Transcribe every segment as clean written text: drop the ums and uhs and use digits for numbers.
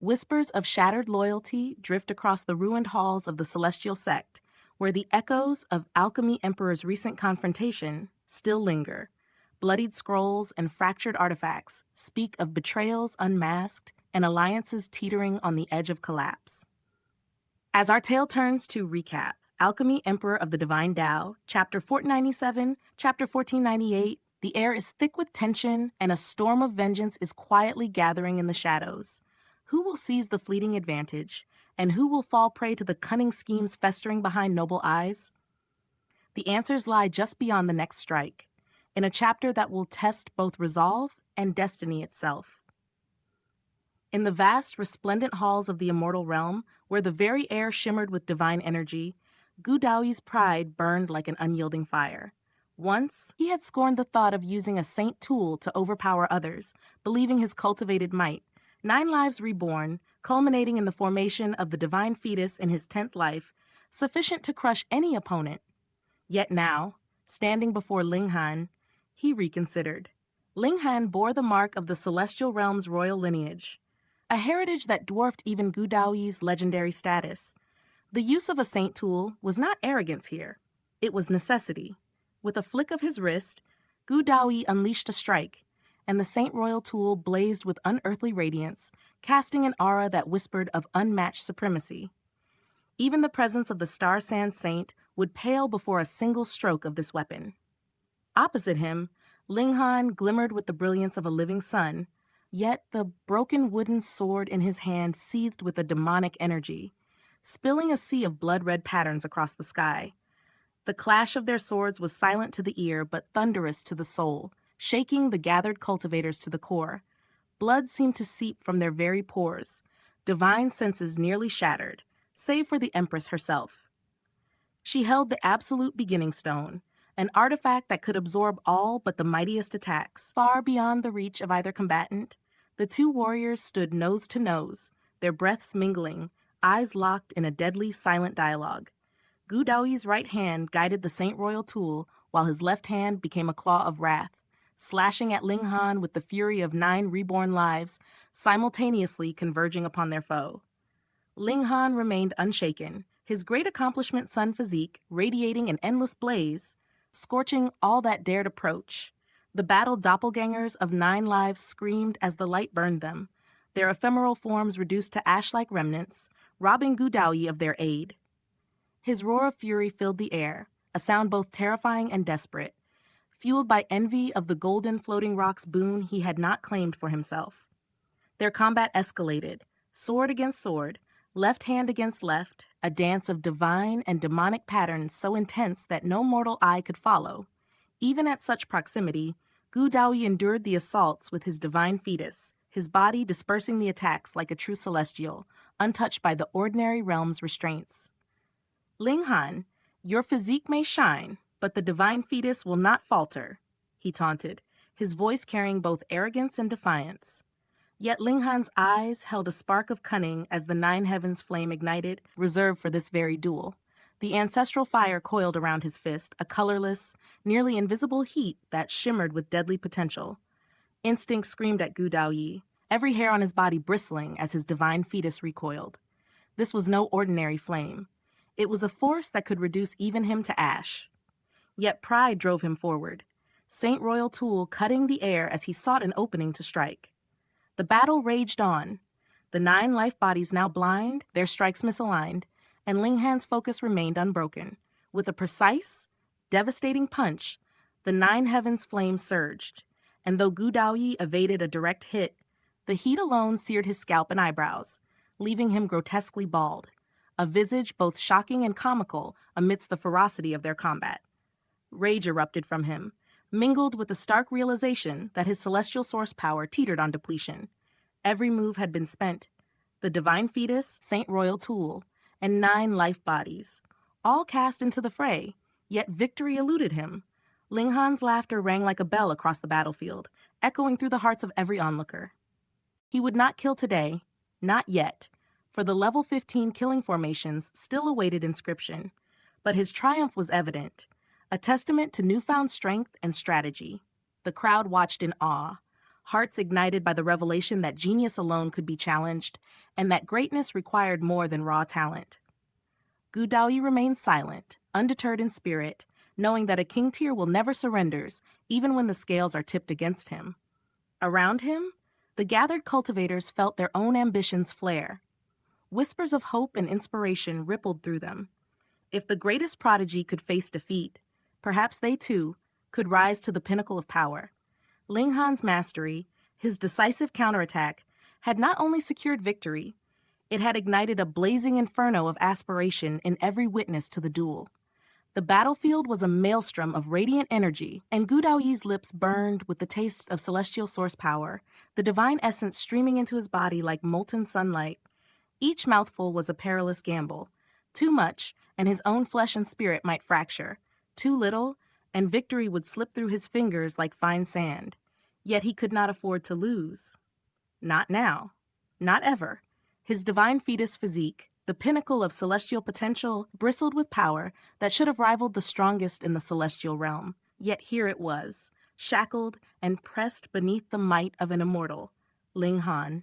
Whispers of shattered loyalty drift across the ruined halls of the Celestial Sect, where the echoes of Alchemy Emperor's recent confrontation still linger. Bloodied scrolls and fractured artifacts speak of betrayals unmasked and alliances teetering on the edge of collapse. As our tale turns to recap, Alchemy Emperor of the Divine Dao, Chapter 1497, Chapter 1498, the air is thick with tension and a storm of vengeance is quietly gathering in the shadows. Who will seize the fleeting advantage, and who will fall prey to the cunning schemes festering behind noble eyes? The answers lie just beyond the next strike, in a chapter that will test both resolve and destiny itself. In the vast, resplendent halls of the immortal realm, where the very air shimmered with divine energy, Gu Daoyi's pride burned like an unyielding fire. Once, he had scorned the thought of using a saint tool to overpower others, believing his cultivated might. 9 lives reborn, culminating in the formation of the divine fetus in his 10th life, sufficient to crush any opponent. Yet now, standing before Linghan, he reconsidered. Linghan bore the mark of the celestial realm's royal lineage, a heritage that dwarfed even Gu Daoyi's legendary status. The use of a saint tool was not arrogance here. It was necessity. With a flick of his wrist, Gu Daoyi unleashed a strike, and the Saint Royal tool blazed with unearthly radiance, casting an aura that whispered of unmatched supremacy. Even the presence of the Star Sand Saint would pale before a single stroke of this weapon. Opposite him, Linghan glimmered with the brilliance of a living sun, yet the broken wooden sword in his hand seethed with a demonic energy, spilling a sea of blood-red patterns across the sky. The clash of their swords was silent to the ear but thunderous to the soul, shaking the gathered cultivators to the core. Blood seemed to seep from their very pores, divine senses nearly shattered, save for the Empress herself. She held the absolute beginning stone, an artifact that could absorb all but the mightiest attacks. Far beyond the reach of either combatant, the two warriors stood nose to nose, their breaths mingling, eyes locked in a deadly, silent dialogue. Gu Daoyi's right hand guided the Saint Royal tool, while his left hand became a claw of wrath, slashing at Linghan with the fury of 9 reborn lives, simultaneously converging upon their foe. Linghan remained unshaken, his great accomplishment sun physique radiating an endless blaze, scorching all that dared approach. The battled doppelgangers of 9 lives screamed as the light burned them, their ephemeral forms reduced to ash-like remnants, robbing Gu Daoyi of their aid. His roar of fury filled the air, a sound both terrifying and desperate, fueled by envy of the golden floating rock's boon he had not claimed for himself. Their combat escalated, sword against sword, left hand against left, a dance of divine and demonic patterns so intense that no mortal eye could follow. Even at such proximity, Gu Daoyi endured the assaults with his divine fetus, his body dispersing the attacks like a true celestial, untouched by the ordinary realm's restraints. Linghan, your physique may shine, but the divine fetus will not falter, he taunted, his voice carrying both arrogance and defiance. Yet Linghan's eyes held a spark of cunning as the 9 heavens flame ignited, reserved for this very duel. The ancestral fire coiled around his fist, a colorless, nearly invisible heat that shimmered with deadly potential. Instinct screamed at Gu Daoyi, every hair on his body bristling as his divine fetus recoiled. This was no ordinary flame. It was a force that could reduce even him to ash. Yet pride drove him forward, Saint Royal tool cutting the air as he sought an opening to strike. The battle raged on, the 9 life bodies now blind, their strikes misaligned, and Linghan's focus remained unbroken. With a precise, devastating punch, the 9 heavens flames surged, and though Gu Daoyi evaded a direct hit, the heat alone seared his scalp and eyebrows, leaving him grotesquely bald, a visage both shocking and comical amidst the ferocity of their combat. Rage erupted from him, mingled with the stark realization that his celestial source power teetered on depletion. Every move had been spent. The divine fetus, Saint Royal tool, and 9 life bodies, all cast into the fray, yet victory eluded him. Linghan's laughter rang like a bell across the battlefield, echoing through the hearts of every onlooker. He would not kill today, not yet, for the level 15 killing formations still awaited inscription, but his triumph was evident, a testament to newfound strength and strategy. The crowd watched in awe, hearts ignited by the revelation that genius alone could be challenged, and that greatness required more than raw talent. Gu Daoyi remained silent, undeterred in spirit, knowing that a king tier will never surrenders, even when the scales are tipped against him. Around him, the gathered cultivators felt their own ambitions flare. Whispers of hope and inspiration rippled through them. If the greatest prodigy could face defeat, perhaps they too could rise to the pinnacle of power. Ling Han's mastery, his decisive counterattack, had not only secured victory, it had ignited a blazing inferno of aspiration in every witness to the duel. The battlefield was a maelstrom of radiant energy, and Gu Daoyi's lips burned with the taste of celestial source power, the divine essence streaming into his body like molten sunlight. Each mouthful was a perilous gamble. Too much, and his own flesh and spirit might fracture. Too little, and victory would slip through his fingers like fine sand. Yet he could not afford to lose. Not now. Not ever. His divine fetus physique, the pinnacle of celestial potential, bristled with power that should have rivaled the strongest in the celestial realm. Yet here it was, shackled and pressed beneath the might of an immortal, Ling Han.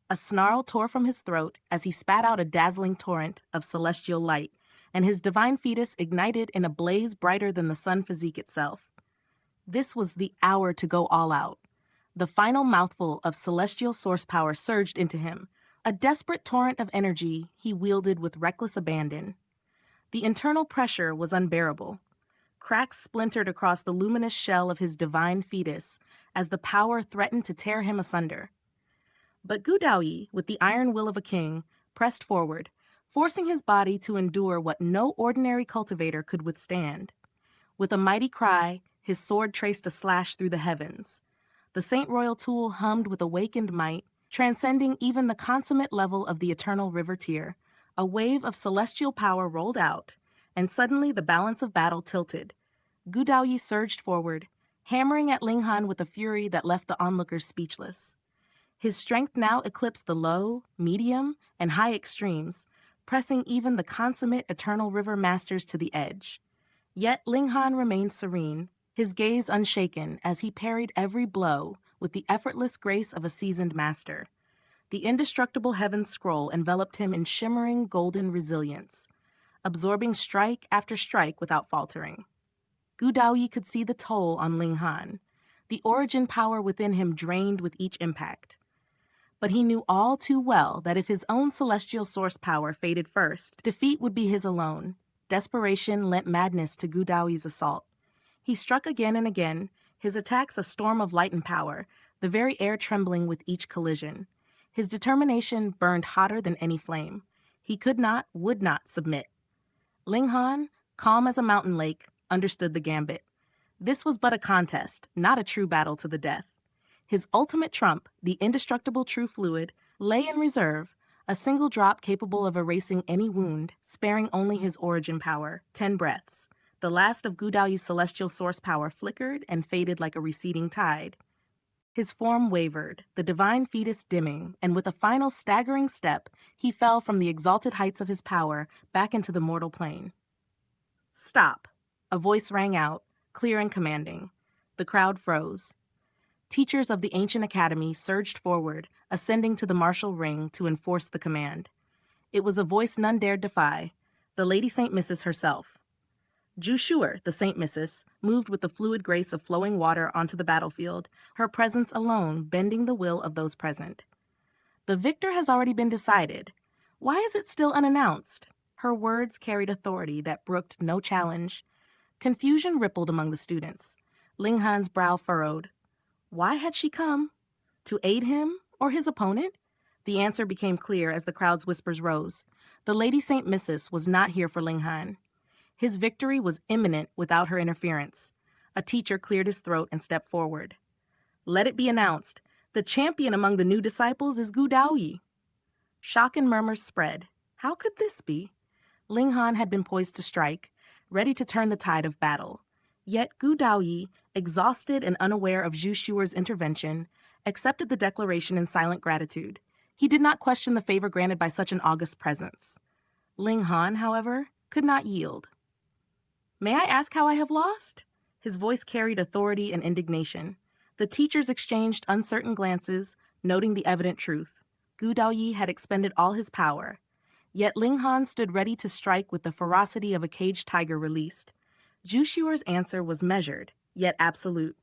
A snarl tore from his throat as he spat out a dazzling torrent of celestial light, and his divine fetus ignited in a blaze brighter than the sun physique itself. This was the hour to go all out. The final mouthful of celestial source power surged into him, a desperate torrent of energy he wielded with reckless abandon. The internal pressure was unbearable. Cracks splintered across the luminous shell of his divine fetus as the power threatened to tear him asunder. But Gu Daoyi, with the iron will of a king, pressed forward, forcing his body to endure what no ordinary cultivator could withstand. With a mighty cry, his sword traced a slash through the heavens. The Saint Royal tool hummed with awakened might, transcending even the consummate level of the eternal river tier. A wave of celestial power rolled out, and suddenly the balance of battle tilted. Gu Daoyi surged forward, hammering at Ling Han with a fury that left the onlookers speechless. His strength now eclipsed the low, medium, and high extremes, pressing even the consummate eternal river masters to the edge. Yet Ling Han remained serene, his gaze unshaken as he parried every blow with the effortless grace of a seasoned master. The indestructible heavens scroll enveloped him in shimmering golden resilience, absorbing strike after strike without faltering. Gu Daoyi could see the toll on Ling Han, the origin power within him drained with each impact. But he knew all too well that if his own celestial source power faded first, defeat would be his alone. Desperation lent madness to Gu Daoyi's assault. He struck again and again, his attacks a storm of light and power, the very air trembling with each collision. His determination burned hotter than any flame. He could not, would not submit. Ling Han, calm as a mountain lake, understood the gambit. This was but a contest, not a true battle to the death. His ultimate trump, the indestructible true fluid, lay in reserve, a single drop capable of erasing any wound, sparing only his origin power. 10 breaths. The last of Gu Daoyi's celestial source power flickered and faded like a receding tide. His form wavered, the divine fetus dimming, and with a final staggering step, he fell from the exalted heights of his power back into the mortal plane. "Stop!" A voice rang out, clear and commanding. The crowd froze. Teachers of the ancient academy surged forward, ascending to the martial ring to enforce the command. It was a voice none dared defy, the Lady St. Mrs. herself. Ju Shuer, the St. Mrs., moved with the fluid grace of flowing water onto the battlefield, her presence alone bending the will of those present. "The victor has already been decided. Why is it still unannounced?" Her words carried authority that brooked no challenge. Confusion rippled among the students. Ling Han's brow furrowed. Why had she come? To aid him or his opponent? The answer became clear as the crowd's whispers rose. The Lady St. Mrs. was not here for Ling Han. His victory was imminent without her interference. A teacher cleared his throat and stepped forward. "Let it be announced. The champion among the new disciples is Gu Daoyi." Shock and murmurs spread. How could this be? Ling Han had been poised to strike, ready to turn the tide of battle. Yet Gu Daoyi, exhausted and unaware of Zhu Shuer's intervention, accepted the declaration in silent gratitude. He did not question the favor granted by such an august presence. Ling Han, however, could not yield. "May I ask how I have lost?" His voice carried authority and indignation. The teachers exchanged uncertain glances, noting the evident truth. Gu Daoyi had expended all his power. Yet Ling Han stood ready to strike with the ferocity of a caged tiger released. Zhu Xuer's answer was measured, yet absolute.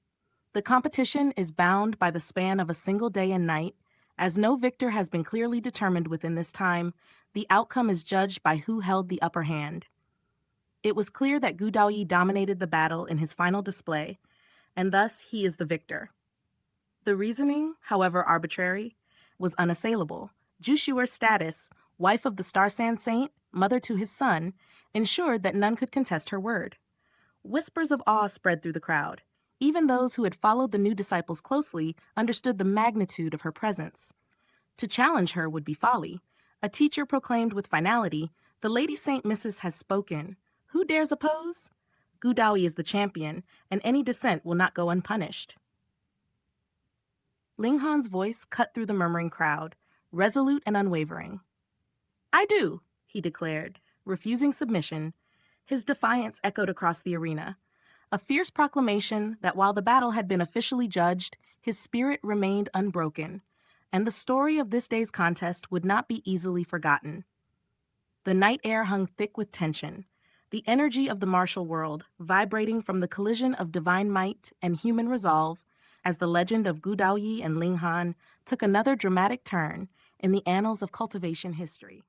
The competition is bound by the span of a single day and night. As no victor has been clearly determined within this time, the outcome is judged by who held the upper hand. It was clear that Gu Daoyi dominated the battle in his final display, and thus he is the victor. The reasoning, however arbitrary, was unassailable. Zhu Xuer's status, wife of the Star Sand Saint, mother to his son, ensured that none could contest her word. Whispers of awe spread through the crowd. Even those who had followed the new disciples closely understood the magnitude of her presence. To challenge her would be folly. A teacher proclaimed with finality, "The Lady Saint Mrs. has spoken. Who dares oppose? Gu Daoyi is the champion, and any dissent will not go unpunished." Ling Han's voice cut through the murmuring crowd, resolute and unwavering. "I do," he declared, refusing submission. His defiance echoed across the arena. A fierce proclamation that while the battle had been officially judged, his spirit remained unbroken, and the story of this day's contest would not be easily forgotten. The night air hung thick with tension, the energy of the martial world vibrating from the collision of divine might and human resolve as the legend of Gu Daoyi and Ling Han took another dramatic turn in the annals of cultivation history.